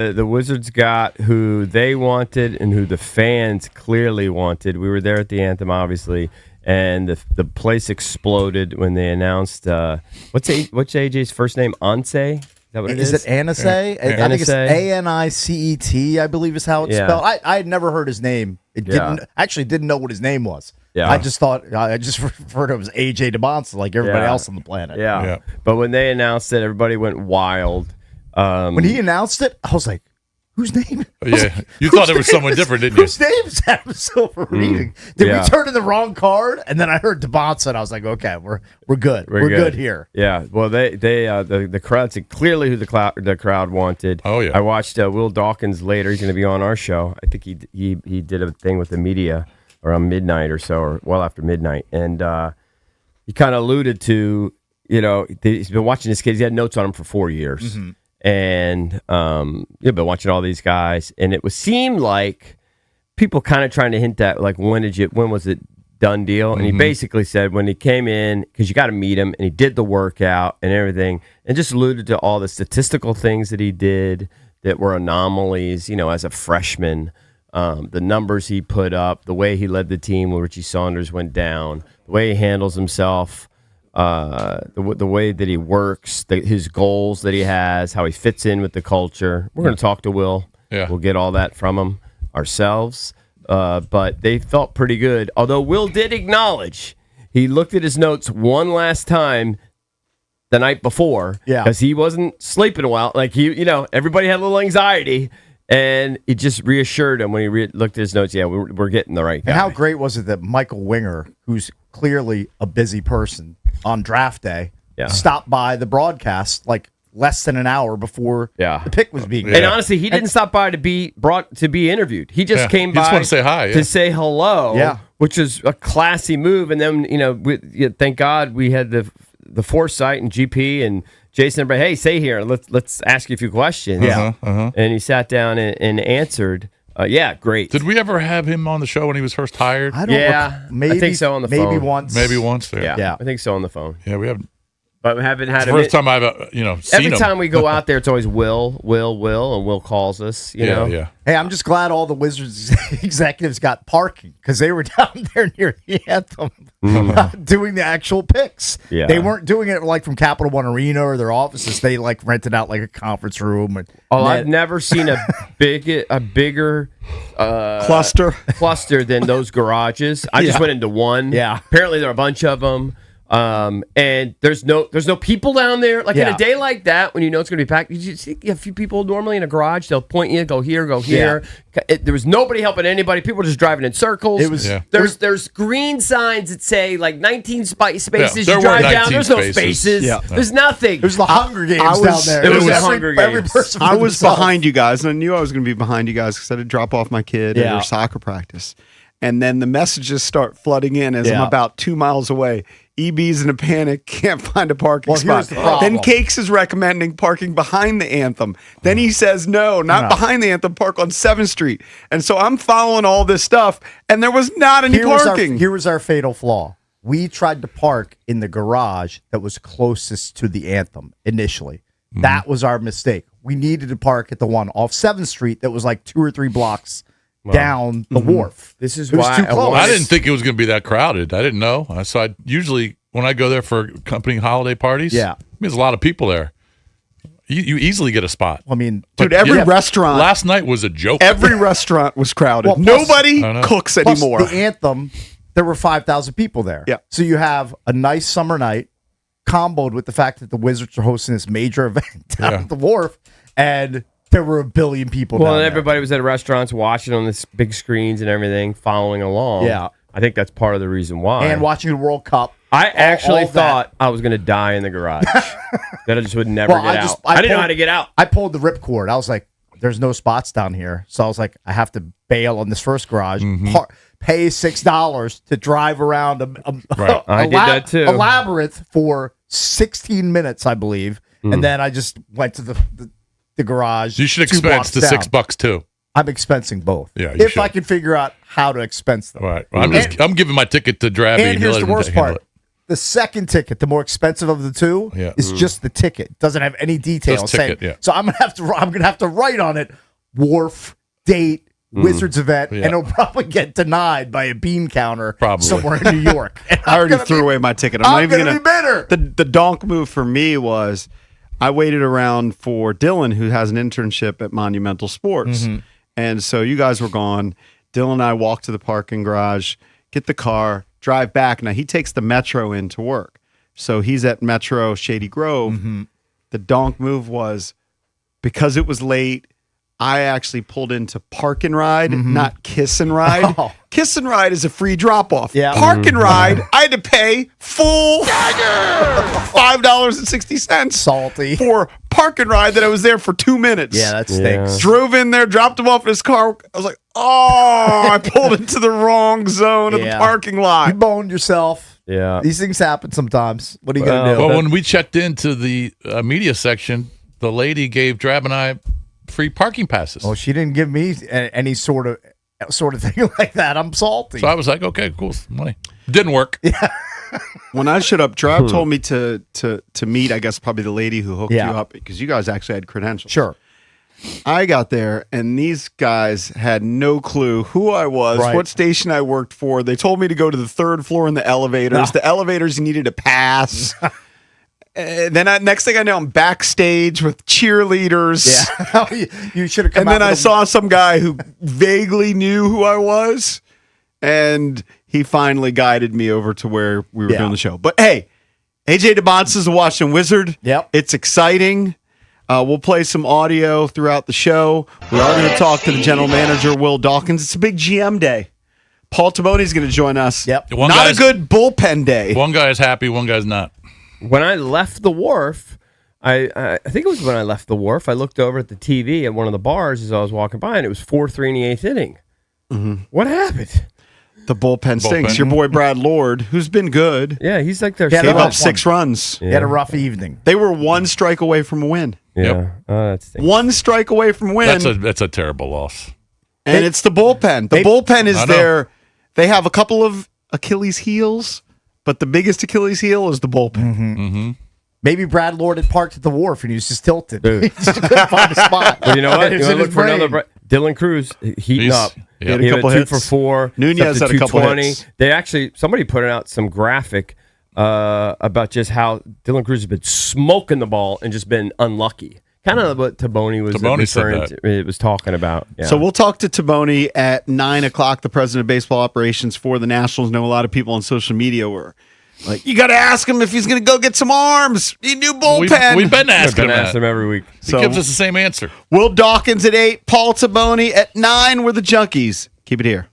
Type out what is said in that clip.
The Wizards got who they wanted and who the fans clearly wanted. We were there at the Anthem, obviously, and the place exploded when they announced what's AJ's first name? Anse? Is that what it is? Is it Anise? I think it's Anicet, I believe is how it's spelled. I had never heard his name. Didn't know what his name was. Yeah. I just referred to him as AJ Dybantsa like everybody else on the planet. Yeah. But when they announced it, everybody went wild. When he announced it, I was like, whose name? You thought it was someone different, didn't you? Whose name is Adam Silver reading? Did we turn in the wrong card? And then I heard Dybantsa, and I was like, okay, we're good. We're good here. Yeah. Well, the crowd said clearly who the crowd wanted. Oh yeah. I watched Will Dawkins later. He's going to be on our show. I think he did a thing with the media around midnight or so, or well after midnight, and he kind of alluded to, he's been watching this kid. He had notes on him for 4 years. Mm-hmm. And you've been watching all these guys, and it seemed like people kind of trying to hint at like when was it done deal? And he basically said when he came in, because you got to meet him, and he did the workout and everything, and just alluded to all the statistical things that he did that were anomalies, as a freshman. The numbers he put up, the way he led the team when Richie Saunders went down, the way he handles himself. The way that he works, his goals that he has, how he fits in with the culture. We're going to talk to Will. Yeah. We'll get all that from him ourselves. But they felt pretty good. Although Will did acknowledge he looked at his notes one last time the night before because he wasn't sleeping well. Like everybody had a little anxiety. And it just reassured him when he looked at his notes. Yeah, we're getting the right guy. And how great was it that Michael Winger, who's clearly a busy person on draft day, stopped by the broadcast like less than an hour before the pick was being made. And honestly, he didn't stop by to be interviewed. He just came by just want to say hi, to say hello, which is a classy move. And then thank God we had the foresight and GP and Jason, hey, stay here. Let's ask you a few questions. And he sat down and answered. Great. Did we ever have him on the show when he was first hired? I don't maybe, I think so on the phone. Maybe once. Yeah, I think so on the phone. Yeah, we haven't. But we haven't had him. First time I've seen him. Every time we go out there, it's always Will, and Will calls us. You know. Yeah. Hey, I'm just glad all the Wizards executives got parking because they were down there near the Anthem doing the actual picks. Yeah. They weren't doing it like from Capital One Arena or their offices. They like rented out like a conference room. I've never seen a bigger cluster than those garages. I just went into one. Yeah. Apparently there are a bunch of them. And there's no people down there. Like in a day like that, when you know it's going to be packed, you see a few people normally in a garage. They'll point you, go here, go here. There was nobody helping anybody. People were just driving in circles. There's green signs that say like 19 spaces. You drive down. There's no spaces. Yeah. There's nothing. There's the Hunger Games down there. It was the Hunger Games. I was behind you guys, and I knew I was going to be behind you guys because I had to drop off my kid at her soccer practice. And then the messages start flooding in as I'm about 2 miles away. EB's in a panic, can't find a parking spot. Then Cakes is recommending parking behind the Anthem. Then he says, no, not behind the Anthem, park on 7th Street. And so I'm following all this stuff, and there was not any parking. Here was our fatal flaw. We tried to park in the garage that was closest to the Anthem initially. That was our mistake. We needed to park at the one off 7th Street that was like 2 or 3 blocks down the wharf. This is why I didn't think it was going to be that crowded. I didn't know. So I usually, when I go there for company holiday parties, there's a lot of people there. You easily get a spot. I mean, dude, every restaurant last night was a joke. Every restaurant was crowded. Well, nobody cooks anymore. The Anthem, there were 5,000 people there. Yeah. So you have a nice summer night comboed with the fact that the Wizards are hosting this major event down at the wharf, and there were a billion people down there. Everybody was at restaurants watching on this big screens and everything, following along. Yeah. I think that's part of the reason why. And watching the World Cup. I actually thought I was going to die in the garage. That I just would never get out. I didn't know how to get out. I pulled the ripcord. I was like, there's no spots down here. So I was like, I have to bail on this first garage, pay $6 to drive around I did that too. A labyrinth for 16 minutes, I believe. And then I just went to the garage. You should expense the $6 too. I'm expensing both. Yeah, if I can figure out how to expense them. Right. Well, I'm giving my ticket to Drabby. And here's the worst part: The second ticket, the more expensive of the two, is just the ticket. Doesn't have any details. So I'm gonna have to write on it wharf, date, Wizards event, and it'll probably get denied by a bean counter somewhere in New York. I already threw away my ticket. I'm not even gonna be bitter. The donk move for me was I waited around for Dylan, who has an internship at Monumental Sports. And so you guys were gone. Dylan and I walked to the parking garage, get the car, drive back. Now he takes the Metro in to work. So he's at Metro Shady Grove. The donk move was because it was late, I actually pulled into Park and Ride, not Kiss and Ride. Kiss and Ride is a free drop-off. Park and Ride, I had to pay full $5.60 salty for Park and Ride that I was there for 2 minutes. Yeah, that stinks. Drove in there, dropped him off in his car. I was like, I pulled into the wrong zone of the parking lot. You boned yourself. Yeah. These things happen sometimes. What are you going to do? Well, when we checked into the media section, the lady gave Drab and I free parking passes. Oh, she didn't give me any sort of thing like that. I'm salty. So I was like, okay, cool, money. Didn't work. When I showed up, Drab told me to meet, I guess, probably the lady who hooked you up because you guys actually had credentials. Sure. I got there, and these guys had no clue who I was, what station I worked for. They told me to go to the third floor in the elevators. The elevators you needed to pass. Then next thing I know, I'm backstage with cheerleaders. Yeah, you should have come. And then I saw some guy who vaguely knew who I was, and he finally guided me over to where we were doing the show. But hey, AJ Dybantsa is a Washington Wizard. Yep, it's exciting. We'll play some audio throughout the show. We are going to talk to the general manager, Will Dawkins. It's a big GM day. Paul Taboni's going to join us. Yep, not a good bullpen day. One guy is happy, one guy's not. When I left the wharf, I think it was when I left the wharf, I looked over at the TV at one of the bars as I was walking by, and it was 4-3 in the eighth inning. What happened? The bullpen stinks. Your boy Brad Lord, who's been good. Yeah, he's like their gave up 6 runs. He had a rough evening. They were 1 strike away from a win. Yeah, that stinks. 1 strike away from a win. That's a terrible loss. And it's the bullpen. The bullpen is there. They have a couple of Achilles heels. But the biggest Achilles heel is the bullpen. Maybe Brad Lord had parked at the wharf and he was just tilted. He just couldn't find a spot. Well, you know what? You want to look for another Dylan Cruz heating up. He had a couple hits. 2 for 4. Nunez had a couple hits. They actually, somebody put out some graphic about just how Dylan Cruz has been smoking the ball and just been unlucky. Kind of what Taboni was talking about. Yeah. So we'll talk to Taboni at 9 o'clock, the president of baseball operations for the Nationals. I know a lot of people on social media were like, you got to ask him if he's going to go get some arms. He knew bullpen. We've been asking him every week. He gives us the same answer. Will Dawkins at 8, Paul Taboni at 9. We're the Junkies. Keep it here.